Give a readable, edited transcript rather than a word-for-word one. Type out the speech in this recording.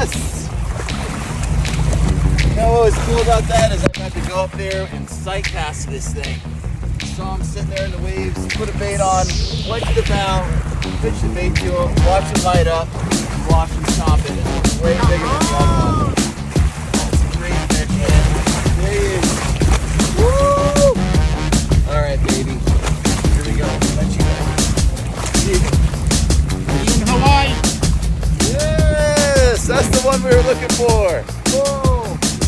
Yes! You know what was cool about that is I got to go up there and sight cast this thing. Saw him sitting there in the waves, put a bait on, went to the bow, pitched the bait to him, watched him light up, and watched him chop it. It was way bigger than the other one. That's a great fish, man. There he is. Woo! Alright, baby. Here we go. Let you go. In Hawaii. Yes! That's the one we were looking for.